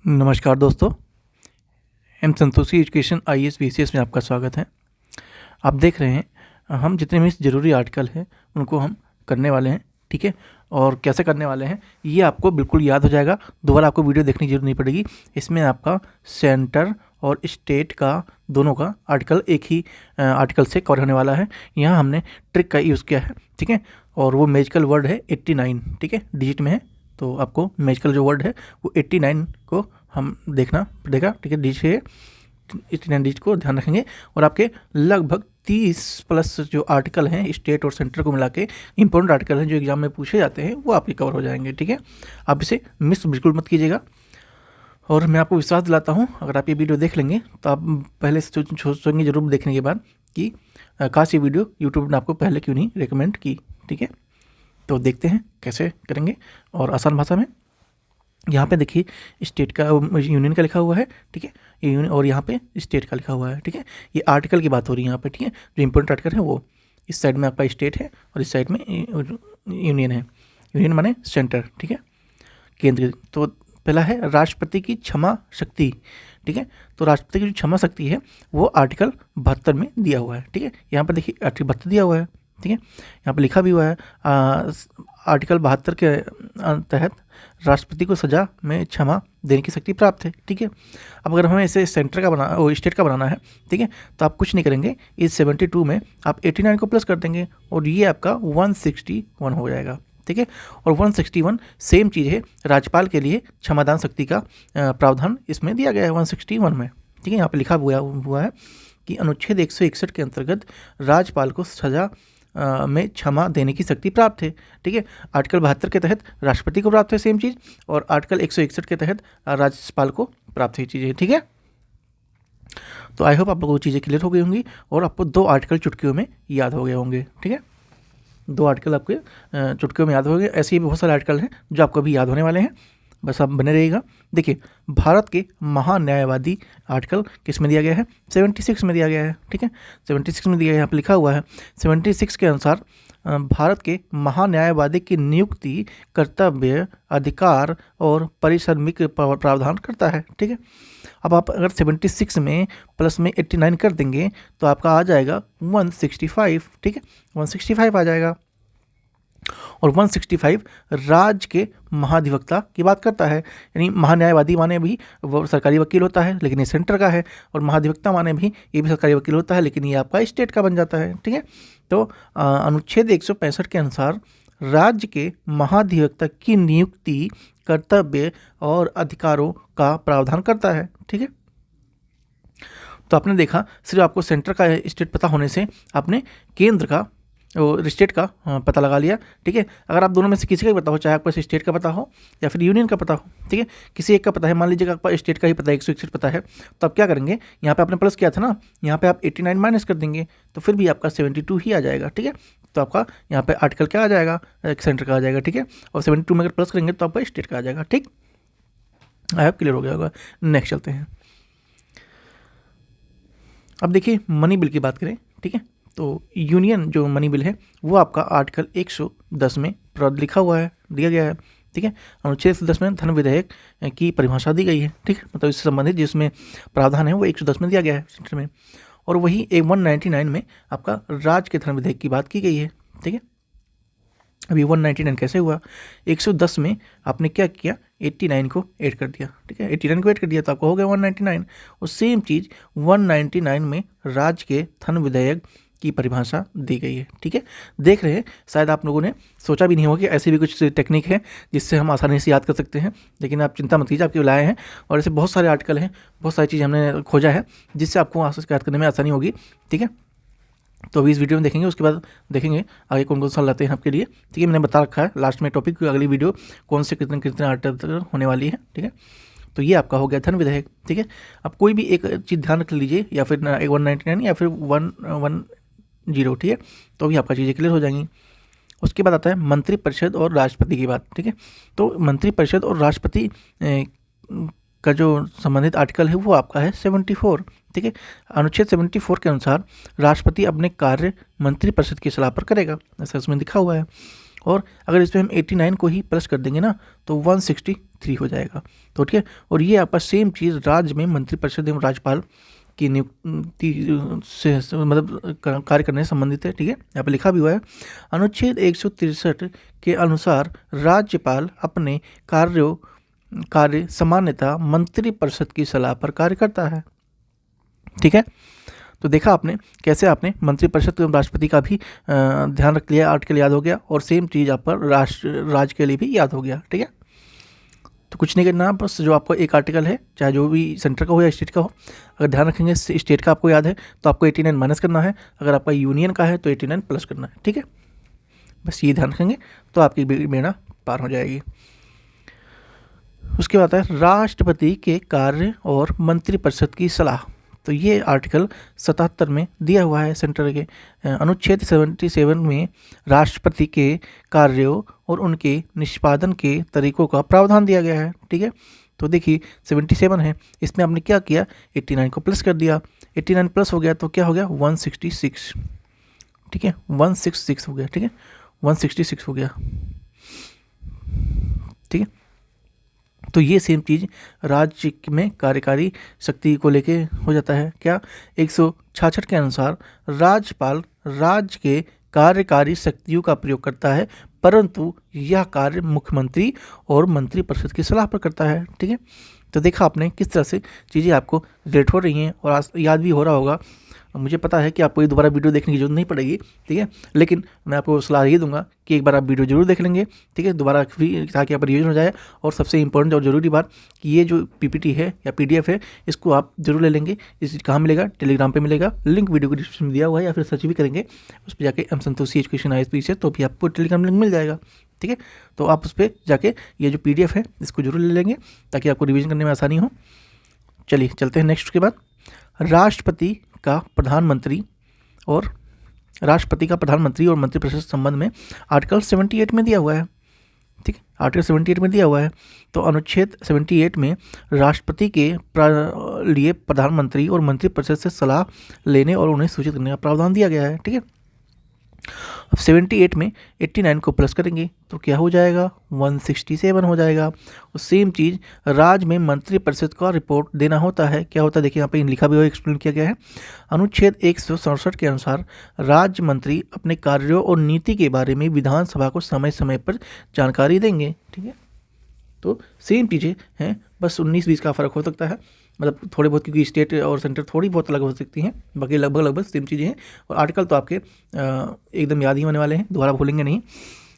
नमस्कार दोस्तों, M Santoshi education IAS BCS में आपका स्वागत है। आप देख रहे हैं हम जितने भी ज़रूरी आर्टिकल हैं उनको हम करने वाले हैं, ठीक है। और कैसे करने वाले हैं ये आपको बिल्कुल याद हो जाएगा, दोबारा आपको वीडियो देखने की जरूरत नहीं पड़ेगी। इसमें आपका सेंटर और स्टेट का दोनों का आर्टिकल एक ही आर्टिकल से कवर होने वाला है। यहाँ हमने ट्रिक का यूज़ किया है, ठीक है। और वो मैजिकल वर्ड है 89, ठीक है, डिजिट में है। तो आपको मैजिकल जो वर्ड है वो 89 को हम देखना पड़ेगा, ठीक है। डिजिट है 89 डिजिट को ध्यान रखेंगे। और आपके लगभग 30+ जो आर्टिकल हैं स्टेट और सेंटर को मिला के इंपॉर्टेंट आर्टिकल हैं जो एग्जाम में पूछे जाते हैं वो आपके कवर हो जाएंगे, ठीक है। आप इसे मिस बिल्कुल मत कीजिएगा। और मैं आपको विश्वास दिलाता हूँ अगर आप ये वीडियो देख लेंगे तो आप पहले से सोचेंगे जरूर देखने के बाद कि काश ये वीडियो यूट्यूब ने आपको पहले क्यों नहीं रिकमेंड की, ठीक है। तो देखते हैं कैसे करेंगे। और आसान भाषा में यहाँ पे देखिए स्टेट का यूनियन का लिखा हुआ है, ठीक है, ये यूनियन, और यहाँ पे स्टेट का लिखा हुआ है, ठीक है। ये आर्टिकल की बात हो रही है यहाँ पे, ठीक है। जो इंपॉर्टेंट आर्टिकल है वो इस साइड में आपका स्टेट है और इस साइड में यूनियन है। यूनियन माने सेंटर, ठीक है, केंद्र। तो पहला है राष्ट्रपति की क्षमा शक्ति, ठीक है। तो राष्ट्रपति की जो क्षमा शक्ति है वो आर्टिकल 72 में दिया हुआ है, ठीक है। यहाँ पर देखिए आर्टिकल 72 दिया हुआ है, ठीक है। यहाँ पर लिखा भी हुआ है आर्टिकल 72 के तहत राष्ट्रपति को सजा में क्षमा देने की शक्ति प्राप्त है, ठीक है। अब अगर हमें इसे सेंटर का स्टेट का बनाना है, ठीक है, तो आप कुछ नहीं करेंगे, इस 72 में आप 89 को प्लस कर देंगे और ये आपका 161 हो जाएगा, ठीक है। और 161 सेम चीज़ है, राज्यपाल के लिए क्षमादान शक्ति का प्रावधान इसमें दिया गया है 161 में, ठीक है। यहाँ पर लिखा हुआ है कि अनुच्छेद 161 के अंतर्गत राज्यपाल को सजा में क्षमा देने की शक्ति प्राप्त है, ठीक है। आर्टिकल 72 के तहत राष्ट्रपति को प्राप्त है सेम चीज़, और आर्टिकल 161 के तहत राज्यपाल को प्राप्त है चीज़ें, ठीक है। तो आई होप आप लोगों को चीज़ें क्लियर हो गई होंगी और आपको 2 आर्टिकल चुटकियों में याद हो गए होंगे, ठीक है। 2 आर्टिकल आपके चुटकियों में याद हो गए। ऐसे ही बहुत सारे आर्टिकल हैं जो आपको अभी याद होने वाले हैं, बस आप बने रहिएगा। देखिए भारत के महान्यायवादी आर्टिकल किस में दिया गया है, 76 में दिया गया है, ठीक है। 76 में दिया गया, यहाँ पर लिखा हुआ है 76 के अनुसार भारत के महान्यायवादी की नियुक्ति कर्तव्य, अधिकार और परिश्रमिक प्रावधान करता है, ठीक है। अब आप अगर 76 में प्लस में 89 कर देंगे तो आपका आ जाएगा 165, ठीक है, 165 आ जाएगा। और 165 राज्य के महाधिवक्ता की बात करता है, यानी महान्यायवादी माने भी वो सरकारी वकील होता है लेकिन ये सेंटर का है, और महाधिवक्ता माने भी ये भी सरकारी वकील होता है लेकिन ये आपका स्टेट का बन जाता है, ठीक है। तो अनुच्छेद 165 के अनुसार राज्य के महाधिवक्ता की नियुक्ति कर्तव्य और अधिकारों का प्रावधान करता है, ठीक है। तो आपने देखा सिर्फ आपको सेंटर का स्टेट पता होने से आपने केंद्र का और स्टेट का पता लगा लिया, ठीक है। अगर आप दोनों में से किसी का भी पता हो, चाहे आपको स्टेट का पता हो या फिर यूनियन का पता हो, ठीक है, किसी एक का पता है, मान लीजिएगा आपको स्टेट का ही पता है, 161 पता है, तो आप क्या करेंगे, यहाँ पे आपने प्लस किया था ना, यहाँ पे आप 89 माइनस कर देंगे तो फिर भी आपका 72 ही आ जाएगा, ठीक है। तो आपका यहाँ पे आर्टिकल क्या आ जाएगा, सेंटर का आ जाएगा, ठीक है। और 72 में अगर प्लस करेंगे तो आपका स्टेट का आ जाएगा, ठीक। आई होप क्लियर हो गया होगा। नेक्स्ट चलते हैं। अब देखिए मनी बिल की बात करें, ठीक है। तो यूनियन जो मनी बिल है वो आपका आर्टिकल 110 में लिखा हुआ है, दिया गया है, ठीक है। अनुच्छेद 110 में धन विधेयक की परिभाषा दी गई है, ठीक है, मतलब इससे संबंधित जिसमें प्रावधान है वो 110 में दिया गया है सेंटर में। और वही 199 में आपका राज्य के धन विधेयक की बात की गई है, ठीक है। अभी 199 कैसे हुआ, 110 में आपने क्या किया, 89 को ऐड कर दिया, ठीक है, 89 को ऐड कर दिया तो आपको हो गया 199। और सेम चीज़ 199 में राज्य के धन विधेयक की परिभाषा दी गई है, ठीक है। देख रहे हैं शायद आप लोगों ने सोचा भी नहीं होगा कि ऐसी भी कुछ टेक्निक है जिससे हम आसानी से याद कर सकते हैं, लेकिन आप चिंता मत कीजिए, आपके लाए हैं। और ऐसे बहुत सारे आर्टिकल हैं, बहुत सारी चीज़ें हमने खोजा है जिससे आपको याद करने में आसानी होगी, ठीक है। तो अभी इस वीडियो में देखेंगे, उसके बाद देखेंगे आगे कौन कौन सा लाते हैं आपके लिए, ठीक है। मैंने बता रखा है लास्ट में टॉपिक, अगली वीडियो कौन से कितने कितने आर्टिकल होने वाली है, ठीक है। तो ये आपका हो गया धन विधेयक, ठीक है। अब कोई भी एक चीज़ ध्यान रख लीजिए, या फिर 199 या फिर 110, ठीक है, तो भी आपका चीज़ें क्लियर हो जाएंगी। उसके बाद आता है मंत्रिपरिषद और राष्ट्रपति की बात, ठीक है। तो मंत्रिपरिषद और राष्ट्रपति का जो संबंधित आर्टिकल है वो आपका है 74, ठीक है। अनुच्छेद 74 के अनुसार राष्ट्रपति अपने कार्य मंत्रिपरिषद की सलाह पर करेगा, ऐसा इसमें लिखा हुआ है। और अगर इसमें हम 89 को ही प्लस कर देंगे ना तो 3 हो जाएगा। तो ठीक है, और ये आपका सेम चीज़ राज्य में मंत्रिपरिषद एवं राज्यपाल की नियुक्ति से मतलब कार्य करने से संबंधित है। ठीक है, यहाँ पे लिखा भी हुआ है, अनुच्छेद 163 के अनुसार राज्यपाल अपने कार्य सामान्यतः मंत्रिपरिषद की सलाह पर कार्य करता है। ठीक है, तो देखा आपने कैसे आपने मंत्रिपरिषद एवं राष्ट्रपति का भी ध्यान रख लिया, आर्टिकल याद हो गया, और सेम चीज़ आप पर राज्य के लिए भी याद हो गया। ठीक है, तो कुछ नहीं करना, बस जो आपको एक आर्टिकल है, चाहे जो भी सेंटर का हो या स्टेट का हो, अगर ध्यान रखेंगे स्टेट का आपको याद है तो आपको 89 माइनस करना है, अगर आपका यूनियन का है तो 89 प्लस करना है। ठीक है, बस ये ध्यान रखेंगे तो आपकी बेड़ा पार हो जाएगी। उसके बाद है राष्ट्रपति के कार्य और मंत्रिपरिषद की सलाह। तो ये आर्टिकल 77 में दिया हुआ है सेंटर के अनुच्छेद 77 में राष्ट्रपति के कार्यों और उनके निष्पादन के तरीकों का प्रावधान दिया गया है। ठीक है, तो देखिए 77 है, इसमें आपने क्या किया, 89 को प्लस कर दिया, 89 प्लस हो गया तो क्या हो गया 166। ठीक है, 166 हो गया। ठीक है, 166 हो गया। ठीक है, तो ये सेम चीज़ राज्य में कार्यकारी शक्ति को लेके हो जाता है। क्या 166 के अनुसार राज्यपाल राज्य के कार्यकारी शक्तियों का प्रयोग करता है, परंतु यह कार्य मुख्यमंत्री और मंत्रिपरिषद की सलाह पर करता है। ठीक है, तो देखा आपने किस तरह से चीज़ें आपको रिलेट हो रही हैं और याद भी हो रहा होगा। मुझे पता है कि आपको ये दोबारा वीडियो देखने की जरूरत नहीं पड़ेगी। ठीक है, लेकिन मैं आपको सलाह ये दूंगा कि एक बार आप वीडियो जरूर देख लेंगे। ठीक है, दोबारा भी, ताकि आप रिवीजन हो जाए। और सबसे इंपॉर्टेंट और ज़रूरी बात कि ये जो पीपीटी है या पीडीएफ है, इसको आप जरूर ले लेंगे। इस कहाँ मिलेगा, टेलीग्राम पे मिलेगा, लिंक वीडियो को डिस्क्रिप्शन में दिया हुआ है, या फिर सर्च भी करेंगे उस पर जाके एम संतोषी एजुकेशन ISP से, तो भी आपको टेलीग्राम लिंक मिल जाएगा। ठीक है, तो आप उस पर जाके ये जो PDF है इसको जरूर ले लेंगे ताकि आपको रिवीजन करने में आसानी हो। चलिए चलते हैं नेक्स्ट के बाद, राष्ट्रपति का प्रधानमंत्री और मंत्रिपरिषद संबंध में आर्टिकल 78 में दिया हुआ है। ठीक है, आर्टिकल 78 में दिया हुआ है। तो अनुच्छेद 78 में राष्ट्रपति के लिए प्रधानमंत्री और मंत्रिपरिषद से सलाह लेने और उन्हें सूचित करने का प्रावधान दिया गया है। ठीक है, अब 78 में 89 को प्लस करेंगे तो क्या हो जाएगा, 167 हो जाएगा। और सेम चीज़ राज्य में मंत्रिपरिषद का रिपोर्ट देना होता है। क्या होता है, देखिए यहाँ पे लिखा भी हुआ, एक्सप्लेन किया गया है। अनुच्छेद 167 के अनुसार राज्य मंत्री अपने कार्यों और नीति के बारे में विधानसभा को समय समय पर जानकारी देंगे। ठीक है, तो सेम चीज़ें हैं, बस 19-20 का फ़र्क हो सकता है, मतलब थोड़े बहुत, क्योंकि स्टेट और सेंटर थोड़ी बहुत अलग हो सकती हैं, बाकी लगभग सेम चीज़ें हैं। और आर्टिकल तो आपके एकदम याद ही होने वाले हैं, दोबारा भूलेंगे नहीं।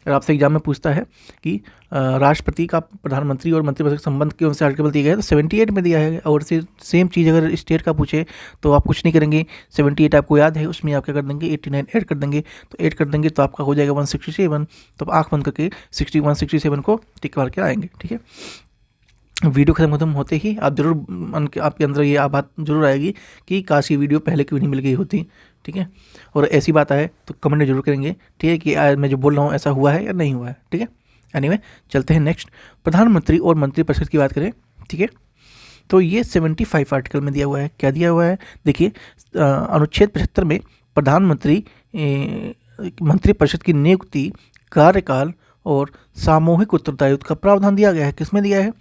अगर आपसे एग्जाम में पूछता है कि राष्ट्रपति का प्रधानमंत्री और मंत्रिपरिषद संबंध के उनसे आर्टिकल दिया गया है तो 78 में दिया है। और सेम चीज़ अगर स्टेट का पूछे तो आप कुछ नहीं करेंगे, 78 आपको याद है, उसमें आप क्या कर देंगे, 89 ऐड कर देंगे। तो ऐड कर देंगे तो आपका हो जाएगा 167। तो आप आँख बंद करके 167 को टिक मार के आएंगे। ठीक है, वीडियो खत्म होते ही आप जरूर आपके अंदर ये बात जरूर आएगी कि काश ये वीडियो पहले क्यों नहीं मिल गई होती। ठीक है, और ऐसी बात आए तो कमेंट जरूर करेंगे। ठीक है, कि मैं जो बोल रहा हूँ ऐसा हुआ है या नहीं हुआ है। ठीक है, एनीवे चलते हैं नेक्स्ट, प्रधानमंत्री और मंत्रिपरिषद की बात करें। ठीक है, तो ये 75 आर्टिकल में दिया हुआ है। क्या दिया हुआ है, देखिए अनुच्छेद 75 में प्रधानमंत्री मंत्रिपरिषद की नियुक्ति, कार्यकाल और सामूहिक उत्तरदायित्व का प्रावधान दिया गया है। किसमें दिया है,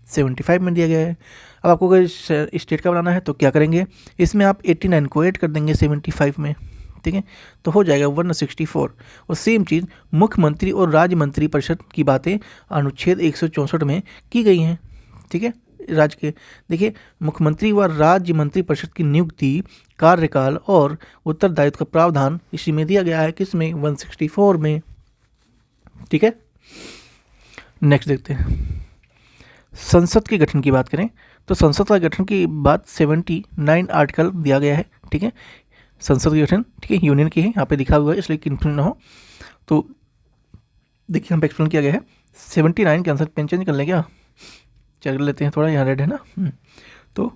75 में दिया गया है। अब आपको अगर स्टेट का बनाना है तो क्या करेंगे, इसमें आप 89 को ऐड कर देंगे 75 में। ठीक है, तो हो जाएगा 164। और सेम चीज़ मुख्यमंत्री और राज्य मंत्रिपरिषद की बातें अनुच्छेद 164 में की गई हैं। ठीक है, राज्य के देखिए मुख्यमंत्री व राज्य मंत्रिपरिषद की नियुक्ति, कार्यकाल और उत्तरदायित्व का प्रावधान इसी में दिया गया है। किसमें, 164 में। ठीक है, नेक्स्ट देखते हैं, संसद के गठन की बात करें तो संसद का गठन की बात 79 आर्टिकल दिया गया है। ठीक है, संसद के गठन, ठीक है, यूनियन की है, यहाँ पे दिखा हुआ है इसलिए कंफ्यूजन ना हो। तो देखिए यहाँ पे एक्सप्लेन किया गया है 79 के आंसर पेन चेंज कर लें, क्या चल लेते हैं, थोड़ा यहाँ रेड है ना। तो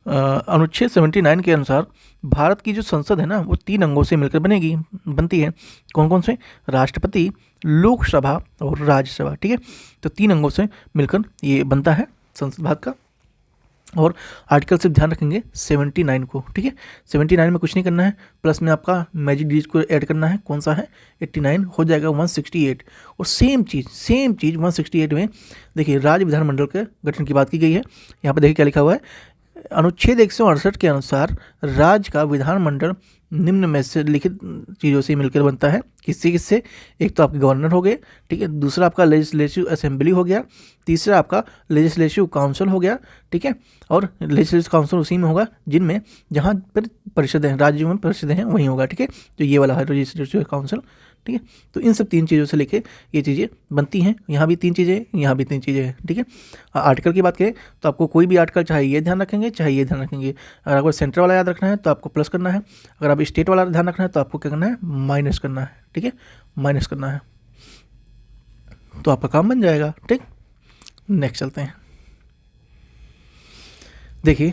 अनुच्छेद 79 के अनुसार भारत की जो संसद है ना वो 3 अंगों से मिलकर बनती है। कौन कौन से, राष्ट्रपति, लोकसभा और राज्यसभा। ठीक है, तो 3 अंगों से मिलकर ये बनता है संसद भारत का। और आर्टिकल सिर्फ ध्यान रखेंगे 79 को, ठीक है। 79 में कुछ नहीं करना है, प्लस में आपका मैजिक डिजिट को ऐड करना है, कौन सा है 89, हो जाएगा 168। और सेम चीज़ 168 में देखिए राज्य विधानमंडल के गठन की बात की गई है। यहाँ पर देखिए क्या लिखा हुआ है, अनुच्छेद 168 के अनुसार राज्य का विधानमंडल निम्न में से लिखित चीज़ों से मिलकर बनता है। किससे किससे? एक तो आपके गवर्नर हो गए, ठीक है, दूसरा आपका लेजिस्लेटिव असेंबली हो गया, तीसरा आपका लेजिस्लेटिव काउंसिल हो गया, ठीक है, और लेजिस्लेटिव काउंसिल उसी में होगा जिनमें जहाँ पर परिषदें हैं, राज्यों में परिषदें हैं वहीं होगा, ठीक है। तो ये वाला है लेजिस्लेटिव काउंसिल, ठीक है। तो इन सब 3 चीज़ों से लेके ये चीज़ें बनती हैं। यहाँ भी 3 चीज़ें, यहाँ भी 3 चीज़ें हैं, ठीक है। आर्टिकल की बात करें तो आपको कोई भी आर्टिकल चाहे ये ध्यान रखेंगे चाहे ये ध्यान रखेंगे। अगर आपको सेंटर वाला याद रखना है तो आपको प्लस करना है, अगर आप स्टेट वाला ध्यान रखना है तो आपको क्या करना है, माइनस करना है, ठीक है, माइनस करना है, तो आपका काम बन जाएगा, ठीक। नेक्स्ट चलते हैं। देखिए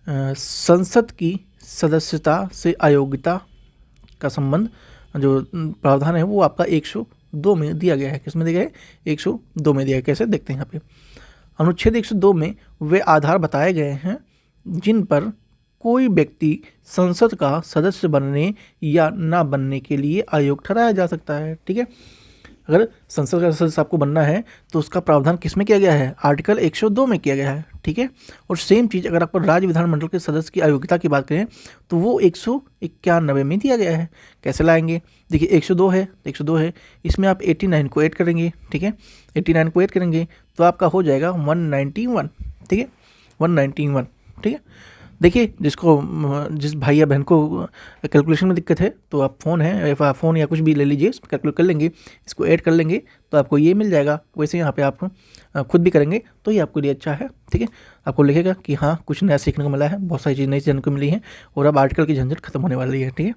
संसद की सदस्यता से अयोग्यता का संबंध जो प्रावधान है वो आपका 102 में दिया गया है। किसमें दिया गया है? 102 में दिया है। कैसे देखते हैं यहाँ पे, अनुच्छेद 102 में वे आधार बताए गए हैं जिन पर कोई व्यक्ति संसद का सदस्य बनने या ना बनने के लिए अयोग्य ठहराया जा सकता है, ठीक है। अगर संसद का सदस्य आपको बनना है तो उसका प्रावधान किस में किया गया है? आर्टिकल 102 में किया गया है, ठीक है। और सेम चीज़ अगर आप राज्य विधानमंडल के सदस्य की अयोग्यता की बात करें तो वो 191 में दिया गया है। कैसे लाएंगे? देखिए 102 है, इसमें आप 89 को ऐड करेंगे, ठीक है, 89 को ऐड करेंगे तो आपका हो जाएगा 191, ठीक है, 191, ठीक है। देखिए जिस भाई या बहन को कैलकुलेशन में दिक्कत है तो आप फ़ोन या कुछ भी ले लीजिए, कैलकुलेट कर लेंगे, इसको ऐड कर लेंगे तो आपको ये मिल जाएगा। वैसे यहाँ पे आप खुद भी करेंगे तो ये आपके लिए अच्छा है, ठीक है। आपको लिखेगा कि हाँ कुछ नया सीखने को मिला है, बहुत सारी चीज़ नई जानने को मिली है और अब आर्टिकल की झंझट खत्म होने वाली है, ठीक है।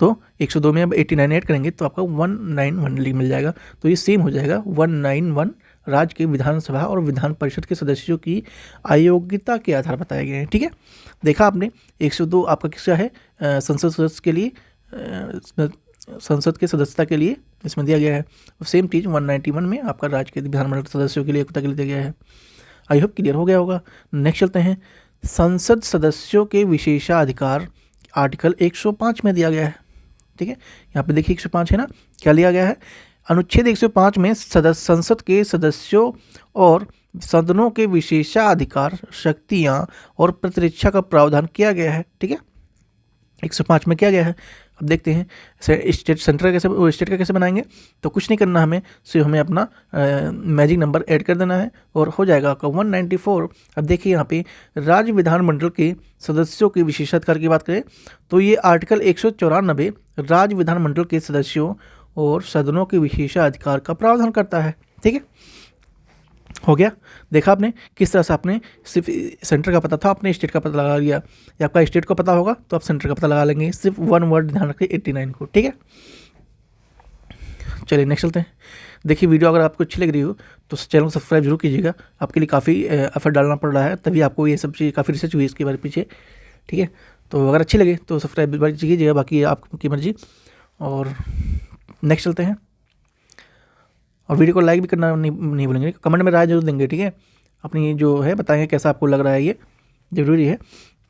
तो 102 में अब 89 ऐड करेंगे तो आपका 191 मिल जाएगा। तो ये सेम हो जाएगा 191 राज्य के विधानसभा और विधान परिषद के सदस्यों की अयोग्यता के आधार बताए गए हैं, ठीक है। देखा आपने 102 आपका किसका है? संसद सदस्य के लिए, संसद के सदस्यता के लिए इसमें दिया गया है। सेम चीज़ 191 में आपका राज्य के विधानमंडल सदस्यों के लिए अयोग्यता के लिए दिया गया है। आई होप क्लियर हो गया होगा। नेक्स्ट चलते हैं। संसद सदस्यों के विशेषाधिकार आर्टिकल 105 में दिया गया है, ठीक है। यहाँ पे देखिए 105 है ना, क्या लिया गया है? अनुच्छेद 105 में संसद के सदस्यों और सदनों के विशेषाधिकार, शक्तियाँ और प्रतिरक्षा का प्रावधान किया गया है, ठीक है। 105 में किया गया है। अब देखते हैं स्टेट का कैसे बनाएंगे। तो कुछ नहीं करना हमें, सिर्फ हमें अपना मैजिक नंबर ऐड कर देना है और हो जाएगा आपका 194। अब देखिए यहाँ पे राज्य विधानमंडल के सदस्यों के विशेषाधिकार की बात करें तो ये आर्टिकल 194 राज्य विधानमंडल के सदस्यों और सदनों के विशेषाधिकार का प्रावधान करता है, ठीक है। हो गया। देखा आपने किस तरह से आपने सिर्फ सेंटर का पता था, आपने स्टेट का पता लगा लिया, या आपका स्टेट को पता होगा तो आप सेंटर का पता लगा लेंगे। सिर्फ 1 वर्ड ध्यान रखिए 89 को, ठीक है। चलिए नेक्स्ट चलते हैं। देखिए वीडियो अगर आपको अच्छी लग रही हो तो चैनल को सब्सक्राइब जरूर कीजिएगा। आपके लिए काफ़ी एफर्ट डालना पड़ रहा है, तभी आपको ये सब चीज़ काफ़ी रिसर्च हुई इसके बारे पीछे, ठीक है। तो अगर अच्छी लगे तो सब्सक्राइब कीजिएगा, बाकी आपकी मर्जी। और नेक्स्ट चलते हैं। और वीडियो को लाइक भी करना नहीं भूलेंगे, कमेंट में राय जरूर देंगे, ठीक है। अपनी जो है बताएंगे कैसा आपको लग रहा है, ये ज़रूरी है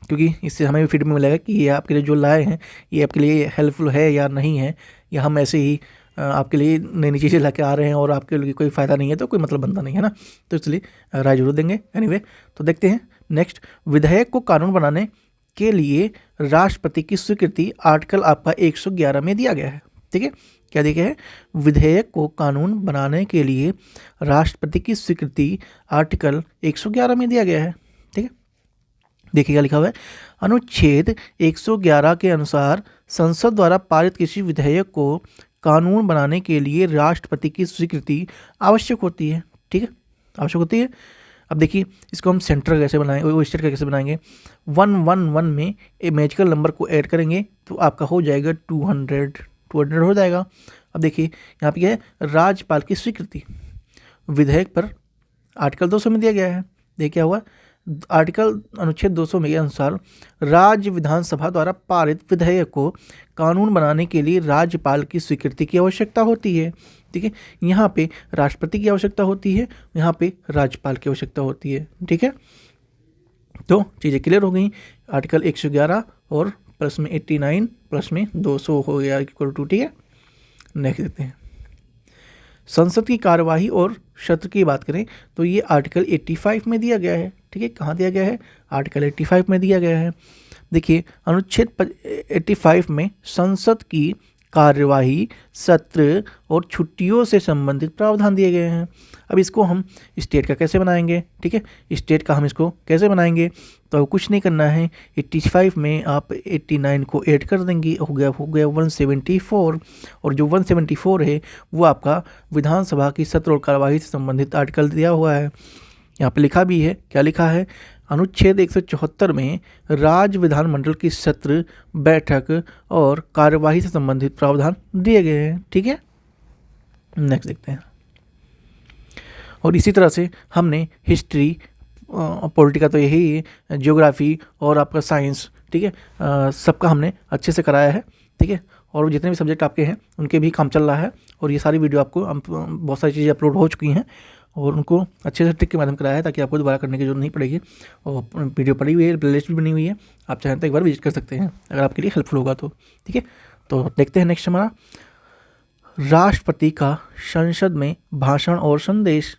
क्योंकि इससे हमें भी फीडबैक मिलेगा कि ये आपके लिए जो लाए हैं ये आपके लिए हेल्पफुल है या नहीं है, या हम ऐसे ही आपके लिए नई नई चीज़ें लेके आ रहे हैं और आपके लिए कोई फ़ायदा नहीं है तो कोई मतलब बनता नहीं है ना। तो इसलिए राय जरूर देंगे। एनीवे तो देखते हैं नेक्स्ट। विधेयक को कानून बनाने के लिए राष्ट्रपति की स्वीकृति आर्टिकल आपका 111 में दिया गया है, ठीक है। क्या दिया गया है? विधेयक को कानून बनाने के लिए राष्ट्रपति की स्वीकृति आर्टिकल 111 में दिया गया है, ठीक है। देखिए क्या लिखा हुआ है, अनुच्छेद 111 के अनुसार संसद द्वारा पारित किसी विधेयक को कानून बनाने के लिए राष्ट्रपति की स्वीकृति आवश्यक होती है, ठीक है, आवश्यक होती है। अब देखिए इसको हम सेंटर कैसे बनाएंगे, वो स्टेट का कैसे बनाएंगे। 111 में ए मैजिकल नंबर को ऐड करेंगे तो आपका हो जाएगा 200 हो जाएगा। अब देखिए यहाँ पे क्या है, राज्यपाल की स्वीकृति विधेयक पर आर्टिकल 200 में दिया गया है। देखिए क्या हुआ, आर्टिकल अनुच्छेद 200 में के अनुसार राज्य विधानसभा द्वारा पारित विधेयक को कानून बनाने के लिए राज्यपाल की स्वीकृति की आवश्यकता होती है, ठीक है। यहाँ पे राष्ट्रपति की आवश्यकता होती है, यहाँ पे राज्यपाल की आवश्यकता होती है, ठीक है। तो चीज़ें क्लियर हो गई। आर्टिकल 111 और प्लस में 89 प्लस में 200 हो गया इक्वल टू, ठीक है। नेक्स्ट देखते हैं, संसद की कार्यवाही और सत्र की बात करें तो ये आर्टिकल 85 में दिया गया है, ठीक है। कहाँ दिया गया है? आर्टिकल 85 में दिया गया है। देखिए अनुच्छेद 85 में संसद की कार्यवाही, सत्र और छुट्टियों से संबंधित प्रावधान दिए गए हैं। अब इसको हम स्टेट का कैसे बनाएंगे, ठीक है। स्टेट का हम इसको कैसे बनाएंगे, तो कुछ नहीं करना है, 85 में आप 89 को ऐड कर देंगे, हो गया 174, और जो 174 है वो आपका विधानसभा की सत्र और कार्यवाही से संबंधित आर्टिकल दिया हुआ है। यहाँ पे लिखा भी है, क्या लिखा है? अनुच्छेद 174 में राज्य विधानमंडल की सत्र, बैठक और कार्यवाही से संबंधित प्रावधान दिए गए हैं, ठीक है। नेक्स्ट देखते हैं, और इसी तरह से हमने हिस्ट्री, पॉलिटिका तो यही है, ज्योग्राफी और आपका साइंस, ठीक है, सबका हमने अच्छे से कराया है, ठीक है। और जितने भी सब्जेक्ट आपके हैं उनके भी काम चल रहा है, और ये सारी वीडियो आपको बहुत सारी चीज़ें अपलोड हो चुकी हैं और उनको अच्छे से ट्रिक के माध्यम कराया है, ताकि आपको दोबारा करने की जरूरत नहीं पड़ेगी। और वीडियो पड़ी हुई है, प्लेलिस्ट भी बनी हुई है, आप चाहें तो एक बार विजिट कर सकते हैं अगर आपके लिए हेल्पफुल होगा तो, ठीक है। तो देखते हैं नेक्स्ट हमारा, राष्ट्रपति का संसद में भाषण और संदेश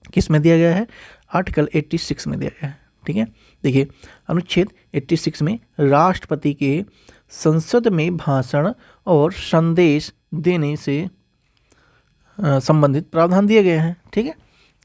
किस में दिया गया है? आर्टिकल 86 में दिया गया है, ठीक है। देखिए अनुच्छेद 86 में राष्ट्रपति के संसद में भाषण और संदेश देने से संबंधित प्रावधान दिए गए हैं, ठीक है।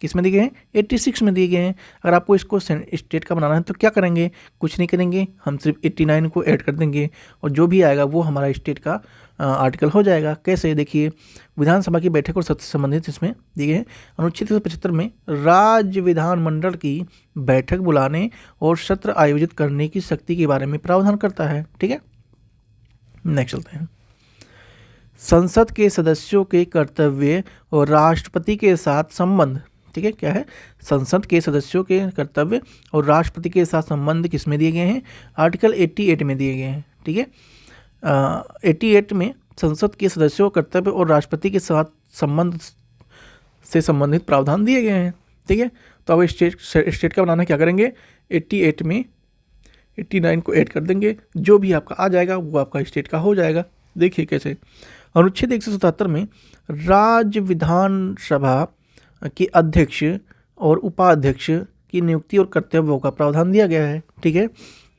किस में दिए गए हैं? 86 में दिए गए हैं। अगर आपको इसको स्टेट का बनाना है तो क्या करेंगे? कुछ नहीं करेंगे, हम सिर्फ 89 को ऐड कर देंगे और जो भी आएगा वो हमारा स्टेट का आर्टिकल हो जाएगा। कैसे? देखिए विधानसभा की बैठक और सत्र संबंधित इसमें दिए गए हैं। अनुच्छेद 175 में राज्य विधानमंडल की बैठक बुलाने और सत्र आयोजित करने की शक्ति के बारे में प्रावधान करता है, ठीक है। नेक्स्ट चलते हैं, संसद के सदस्यों के कर्तव्य और राष्ट्रपति के साथ संबंध, ठीक है। क्या है? संसद के सदस्यों के कर्तव्य और राष्ट्रपति के साथ संबंध किस में दिए गए हैं? आर्टिकल 88 में दिए गए हैं, ठीक है। 88 में संसद के सदस्यों कर्तव्य और राष्ट्रपति के साथ संबंध से संबंधित प्रावधान दिए गए हैं, ठीक है। तो अब स्टेट का बनाना क्या करेंगे? 88 में 89 को ऐड कर देंगे, जो भी आपका आ जाएगा वो आपका स्टेट का हो जाएगा। देखिए कैसे, अनुच्छेद 177 में राज्य विधानसभा के अध्यक्ष और उपाध्यक्ष की नियुक्ति और कर्तव्यों का प्रावधान दिया गया है, ठीक है।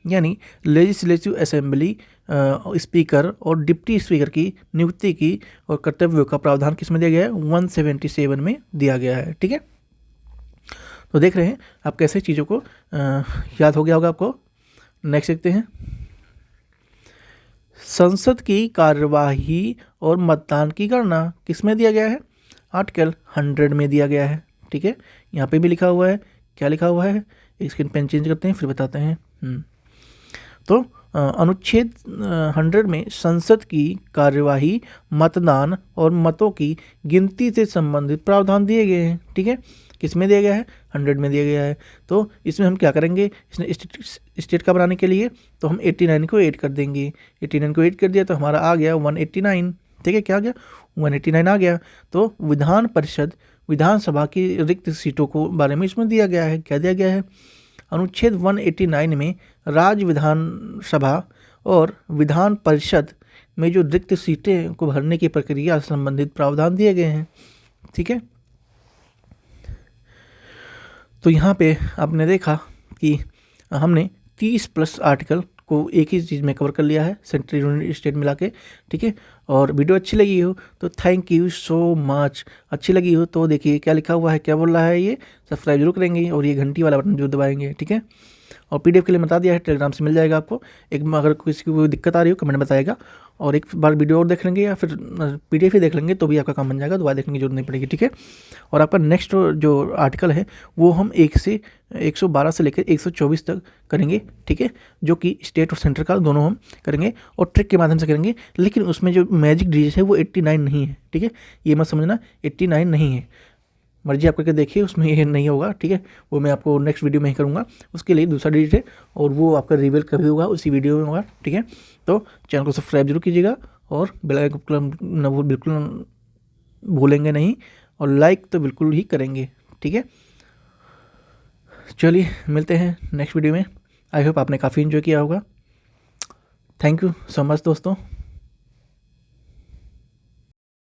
यानी लेजिस्लेटिव असेंबली स्पीकर और डिप्टी स्पीकर की नियुक्ति की और कर्तव्यों का प्रावधान किस में दिया गया है? 177 में दिया गया है, ठीक है। तो देख रहे हैं आप कैसे चीज़ों को याद हो गया होगा आपको। नेक्स्ट देखते हैं, संसद की कार्यवाही और मतदान की गणना किस में दिया गया है? आर्टिकल 100 में दिया गया है, ठीक है। यहाँ पे भी लिखा हुआ है, क्या लिखा हुआ है? एक सेकंड, पेन चेंज करते हैं फिर बताते हैं। तो अनुच्छेद 100 में संसद की कार्यवाही, मतदान और मतों की गिनती से संबंधित प्रावधान दिए गए हैं, ठीक है। किस में दिया गया है? 100 में दिया गया है। तो इसमें हम क्या करेंगे? इसने स्टेट का बनाने के लिए तो हम 89 को ऐड कर देंगे। 89 को ऐड कर दिया तो हमारा आ गया 189, ठीक है। क्या आ गया? 189 आ गया। तो विधान परिषद, विधानसभा की रिक्त सीटों को बारे में इसमें दिया गया है। क्या दिया गया है? अनुच्छेद 189 में राज्य विधानसभा और विधान परिषद में जो रिक्त सीटें को भरने की प्रक्रिया से संबंधित प्रावधान दिए गए हैं, ठीक है। तो यहाँ पे आपने देखा कि हमने 30+ आर्टिकल को एक ही चीज़ में कवर कर लिया है, सेंट्रल यूनियन स्टेट मिला के, ठीक है। और वीडियो अच्छी लगी हो तो थैंक यू सो मच। अच्छी लगी हो तो देखिए क्या लिखा हुआ है, क्या बोल रहा है, ये सब्सक्राइब जरूर करेंगे और ये घंटी वाला बटन जरूर दबाएंगे, ठीक है। और PDF के लिए बता दिया है, टेलीग्राम से मिल जाएगा आपको। एक अगर किसी को कोई दिक्कत आ रही हो कमेंट में बताएगा, और एक बार वीडियो और देख लेंगे या फिर PDF ही देख लेंगे तो भी आपका काम बन जाएगा, दोबारा देखने की जरूरत नहीं पड़ेगी, ठीक है। और आपका नेक्स्ट जो आर्टिकल है वो हम 112 से लेकर 124 तक करेंगे, ठीक है, जो कि स्टेट और सेंटर का दोनों हम करेंगे और ट्रिक के माध्यम से करेंगे। लेकिन उसमें जो मैजिक डिजिट है वो 89 नहीं है, ठीक है। ये मत समझना 89 नहीं है, मर्जी आप करके देखिए, उसमें ये नहीं होगा, ठीक है। वो मैं आपको नेक्स्ट वीडियो में ही करूँगा, उसके लिए दूसरा डिजिट है और वो आपका रिवील कभी होगा उसी वीडियो में होगा, ठीक है। तो चैनल को सब्सक्राइब जरूर कीजिएगा और बेल आइकन बिल्कुल भूलेंगे नहीं, और लाइक तो बिल्कुल ही करेंगे, ठीक है। चलिए मिलते हैं नेक्स्ट वीडियो में। आई होप आपने काफ़ी इन्जॉय किया होगा। थैंक यू सो मच दोस्तों।